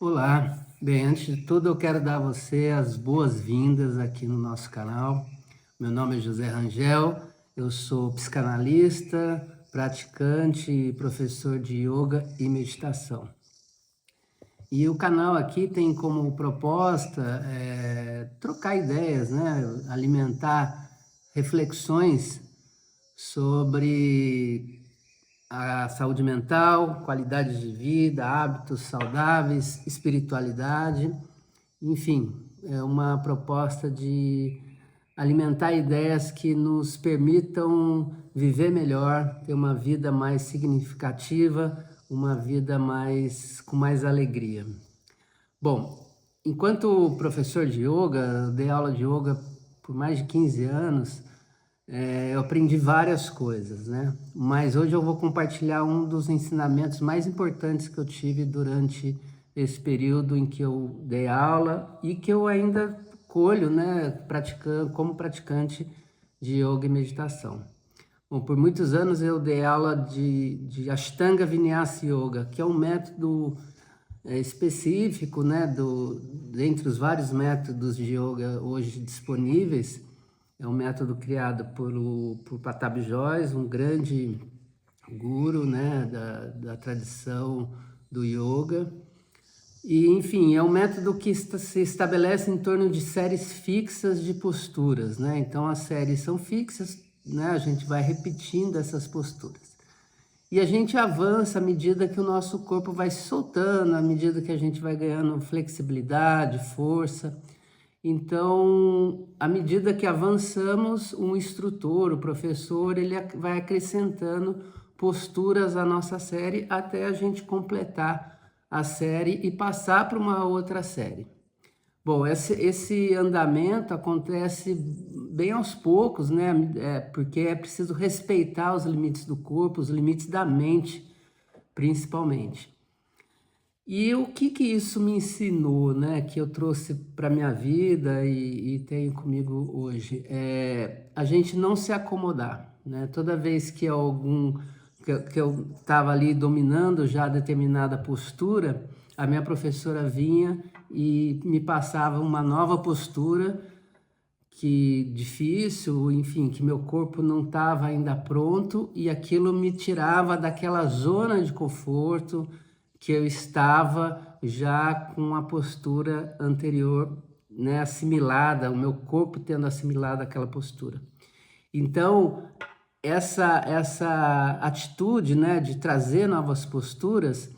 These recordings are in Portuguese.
Olá, bem, antes de tudo eu quero dar a você as boas-vindas aqui no nosso canal. Meu nome é José Rangel, eu sou psicanalista, praticante e professor de yoga e meditação. E o canal aqui tem como proposta trocar ideias, né? Alimentar reflexões sobre a saúde mental, qualidade de vida, hábitos saudáveis, espiritualidade, enfim, é uma proposta de alimentar ideias que nos permitam viver melhor, ter uma vida mais significativa, uma vida com mais alegria. Bom, enquanto professor de yoga, eu dei aula de yoga por mais de 15 anos, eu aprendi várias coisas, né? Mas hoje eu vou compartilhar um dos ensinamentos mais importantes que eu tive durante esse período em que eu dei aula e que eu ainda colho, né, praticando, como praticante de yoga e meditação. Bom, por muitos anos eu dei aula de Ashtanga Vinyasa Yoga, que é um método específico, né, dentre os vários métodos de yoga hoje disponíveis. É um método criado por Patabi Jois, um grande guru, né, da tradição do yoga. E, enfim, é um método que se estabelece em torno de séries fixas de posturas, né? Então, as séries são fixas, né? A gente vai repetindo essas posturas. E a gente avança à medida que o nosso corpo vai se soltando, à medida que a gente vai ganhando flexibilidade, força. Então, à medida que avançamos, um instrutor, o professor, ele vai acrescentando posturas à nossa série até a gente completar a série e passar para uma outra série. Bom, esse andamento acontece bem aos poucos, né? Porque é preciso respeitar os limites do corpo, os limites da mente, principalmente. E o que isso me ensinou, né? Que eu trouxe para minha vida e tenho comigo hoje? A gente não se acomodar, né? Toda vez que que eu estava ali dominando já determinada postura, a minha professora vinha e me passava uma nova postura que difícil, enfim, que meu corpo não estava ainda pronto e aquilo me tirava daquela zona de conforto que eu estava já com a postura anterior, né, assimilada, o meu corpo tendo assimilado aquela postura. Então, essa atitude, né, de trazer novas posturas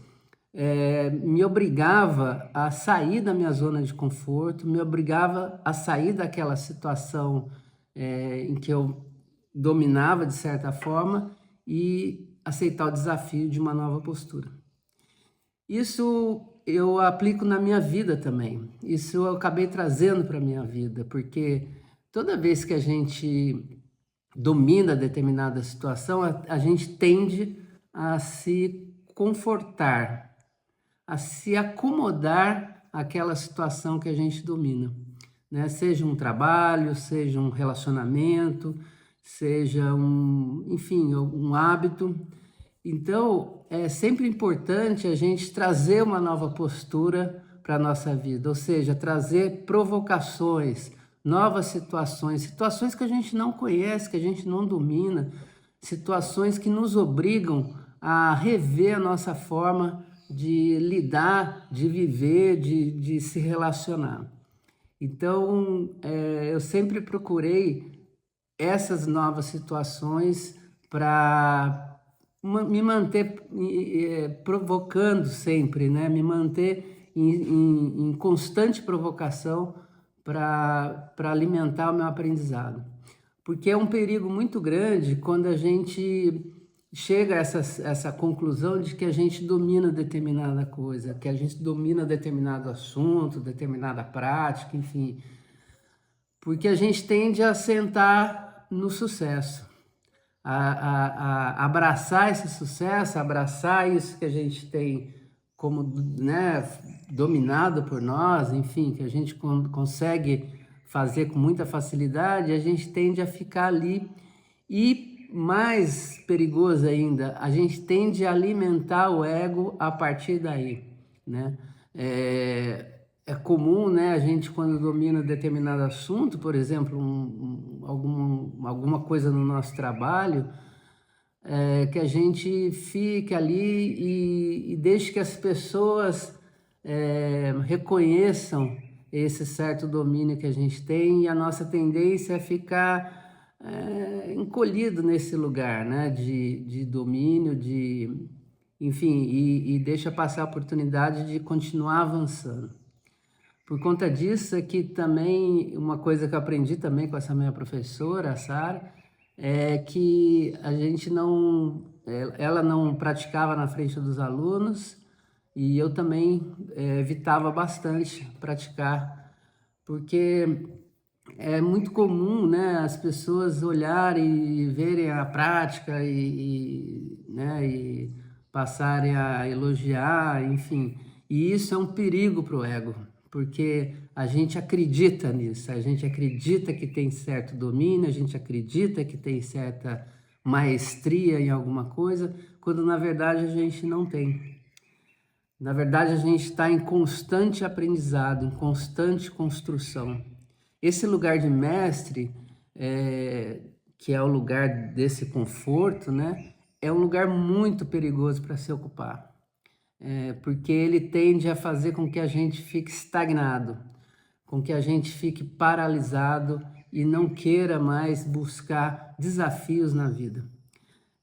me obrigava a sair da minha zona de conforto, me obrigava a sair daquela situação em que eu dominava de certa forma e aceitar o desafio de uma nova postura. Isso eu aplico na minha vida também. Isso eu acabei trazendo para a minha vida, porque toda vez que a gente domina determinada situação, a gente tende a se confortar, a se acomodar àquela situação que a gente domina, né? Seja um trabalho, seja um relacionamento, seja enfim, um hábito. Então, é sempre importante a gente trazer uma nova postura para a nossa vida, ou seja, trazer provocações, novas situações, situações que a gente não conhece, que a gente não domina, situações que nos obrigam a rever a nossa forma de lidar, de viver, de se relacionar. Então, eu sempre procurei essas novas situações para me manter provocando sempre, né? Me manter em constante provocação para alimentar o meu aprendizado. Porque é um perigo muito grande quando a gente chega a essa conclusão de que a gente domina determinada coisa, que a gente domina determinado assunto, determinada prática, enfim. Porque a gente tende a sentar no sucesso, a abraçar esse sucesso, abraçar isso que a gente tem como, né, dominado por nós, enfim, que a gente consegue fazer com muita facilidade, a gente tende a ficar ali e, mais perigoso ainda, a gente tende a alimentar o ego a partir daí, né? É comum, né, a gente quando domina determinado assunto, por exemplo, alguma coisa no nosso trabalho, que a gente fique ali e deixe que as pessoas reconheçam esse certo domínio que a gente tem, e a nossa tendência é ficar encolhido nesse lugar, né, de domínio, enfim, e deixa passar a oportunidade de continuar avançando. Por conta disso é que também, uma coisa que eu aprendi também com essa minha professora, a Sara, é que a gente não, ela não praticava na frente dos alunos, e eu também evitava bastante praticar, porque é muito comum, né, as pessoas olharem e verem a prática né, e passarem a elogiar, enfim. E isso é um perigo para o ego, porque a gente acredita nisso, a gente acredita que tem certo domínio, a gente acredita que tem certa maestria em alguma coisa, quando na verdade a gente não tem. Na verdade, a gente está em constante aprendizado, em constante construção. Esse lugar de mestre, que é o lugar desse conforto, né, é um lugar muito perigoso para se ocupar, porque ele tende a fazer com que a gente fique estagnado, com que a gente fique paralisado e não queira mais buscar desafios na vida.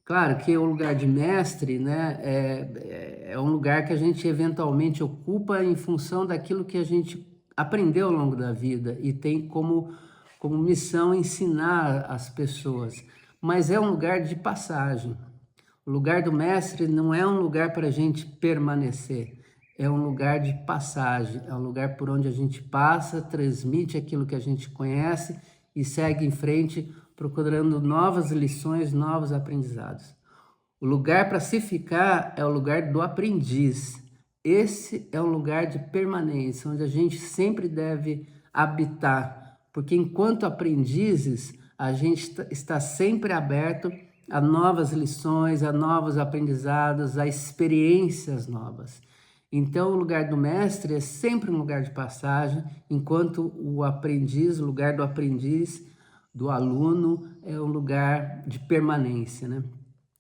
Claro que o lugar de mestre, né, é um lugar que a gente eventualmente ocupa em função daquilo que a gente aprendeu ao longo da vida e tem como missão ensinar as pessoas. Mas é um lugar de passagem. O lugar do mestre não é um lugar para a gente permanecer, é um lugar de passagem, é um lugar por onde a gente passa, transmite aquilo que a gente conhece e segue em frente procurando novas lições, novos aprendizados. O lugar para se ficar é o lugar do aprendiz. Esse é um lugar de permanência, onde a gente sempre deve habitar, porque enquanto aprendizes, a gente está sempre aberto a novas lições, a novos aprendizados, a experiências novas. Então, o lugar do mestre é sempre um lugar de passagem, enquanto o aprendiz, o lugar do aprendiz, do aluno, é um lugar de permanência, né?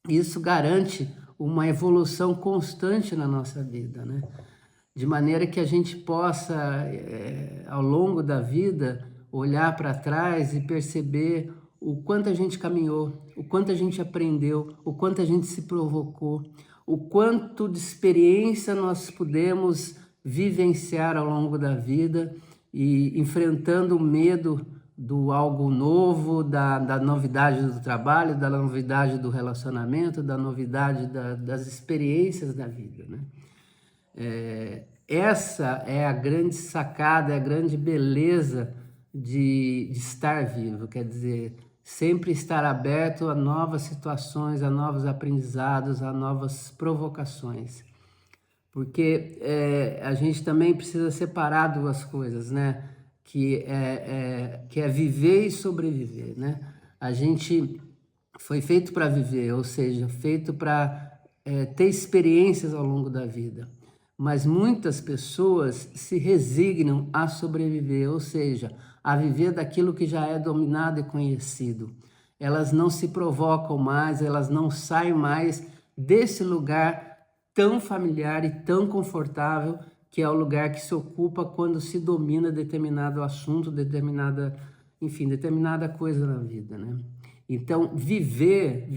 Isso garante uma evolução constante na nossa vida, né? De maneira que a gente possa, ao longo da vida, olhar para trás e perceber o quanto a gente caminhou, o quanto a gente aprendeu, o quanto a gente se provocou, o quanto de experiência nós pudemos vivenciar ao longo da vida e enfrentando o medo do algo novo, da novidade do trabalho, da novidade do relacionamento, da novidade das experiências da vida, né? Essa é a grande sacada, é a grande beleza de estar vivo, quer dizer, sempre estar aberto a novas situações, a novos aprendizados, a novas provocações. Porque a gente também precisa separar duas coisas, né? Que é viver e sobreviver, né? A gente foi feito para viver, ou seja, feito para ter experiências ao longo da vida. Mas muitas pessoas se resignam a sobreviver, ou seja, a viver daquilo que já é dominado e conhecido. Elas não se provocam mais, elas não saem mais desse lugar tão familiar e tão confortável que é o lugar que se ocupa quando se domina determinado assunto, determinada coisa na vida, né? Então, viver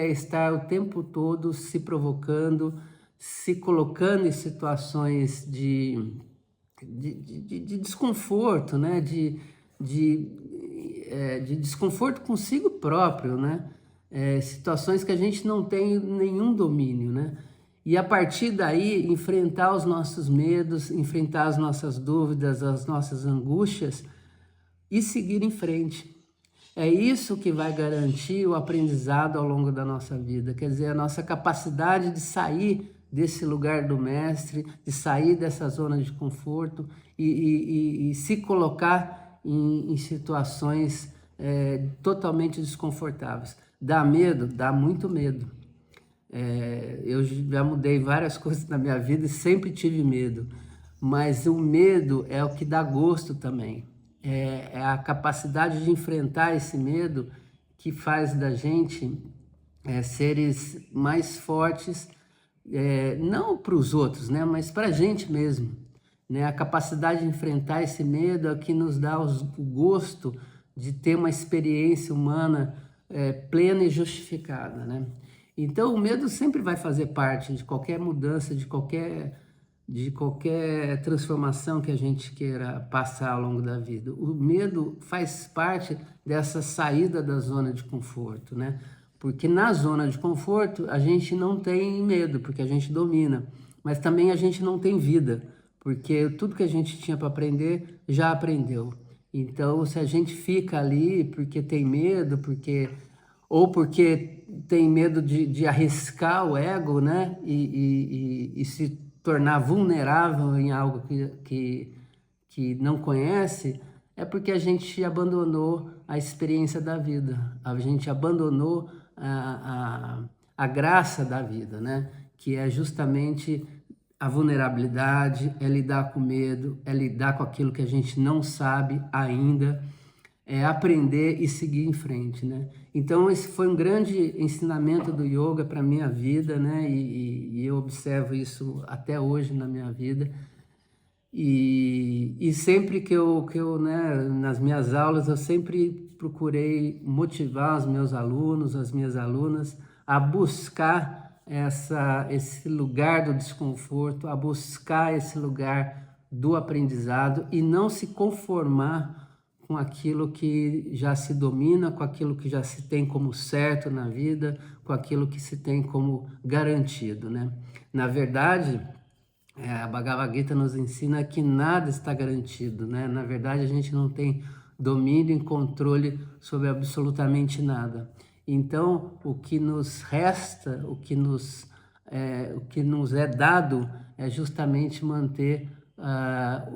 é estar o tempo todo se provocando, se colocando em situações de desconforto, né? De desconforto consigo próprio, né? Situações que a gente não tem nenhum domínio, né? E a partir daí, enfrentar os nossos medos, enfrentar as nossas dúvidas, as nossas angústias e seguir em frente. É isso que vai garantir o aprendizado ao longo da nossa vida, quer dizer, a nossa capacidade de sair desse lugar do mestre, de sair dessa zona de conforto e se colocar em situações totalmente desconfortáveis. Dá medo? Dá muito medo. Eu já mudei várias coisas na minha vida e sempre tive medo, mas o medo é o que dá gosto também. É a capacidade de enfrentar esse medo que faz da gente seres mais fortes, não para os outros, né, mas para a gente mesmo. Né? A capacidade de enfrentar esse medo é o que nos dá o gosto de ter uma experiência humana plena e justificada. Né? Então, o medo sempre vai fazer parte de qualquer mudança, de qualquer transformação que a gente queira passar ao longo da vida. O medo faz parte dessa saída da zona de conforto, né? Porque na zona de conforto a gente não tem medo, porque a gente domina, mas também a gente não tem vida, porque tudo que a gente tinha para aprender já aprendeu. Então, se a gente fica ali porque tem medo, porque tem medo de arriscar o ego, né? E se tornar vulnerável em algo que não conhece, é porque a gente abandonou a experiência da vida, a gente abandonou a graça da vida, né? Que é justamente a vulnerabilidade, é lidar com medo, é lidar com aquilo que a gente não sabe ainda, é aprender e seguir em frente, né? Então esse foi um grande ensinamento do yoga para minha vida, né? E eu observo isso até hoje na minha vida. E sempre que eu, né, nas minhas aulas, eu sempre procurei motivar os meus alunos, as minhas alunas, a buscar esse lugar do desconforto, a buscar esse lugar do aprendizado e não se conformar com aquilo que já se domina, com aquilo que já se tem como certo na vida, com aquilo que se tem como garantido, né? Na verdade, a Bhagavad Gita nos ensina que nada está garantido, né? Na verdade, a gente não tem domínio e controle sobre absolutamente nada. Então, o que nos resta, o que nos é dado é justamente manter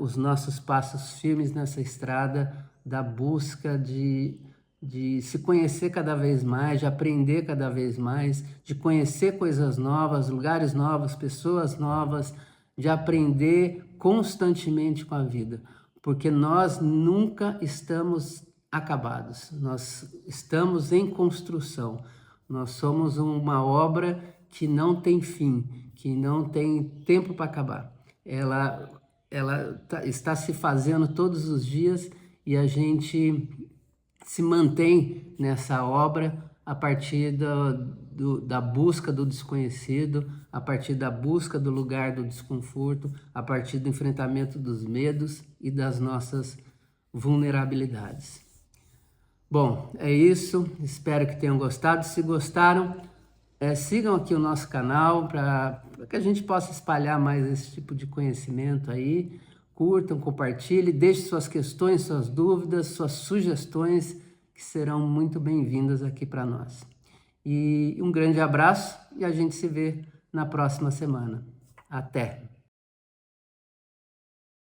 os nossos passos firmes nessa estrada da busca de se conhecer cada vez mais, de aprender cada vez mais, de conhecer coisas novas, lugares novos, pessoas novas, de aprender constantemente com a vida, porque nós nunca estamos acabados, nós estamos em construção, nós somos uma obra que não tem fim, que não tem tempo para acabar. Ela está se fazendo todos os dias e a gente se mantém nessa obra a partir da busca do desconhecido, a partir da busca do lugar do desconforto, a partir do enfrentamento dos medos e das nossas vulnerabilidades. Bom, é isso. Espero que tenham gostado. Se gostaram, sigam aqui o nosso canal para que a gente possa espalhar mais esse tipo de conhecimento aí. Curtam, compartilhem, deixem suas questões, suas dúvidas, suas sugestões, que serão muito bem-vindas aqui para nós. E um grande abraço e a gente se vê na próxima semana. Até!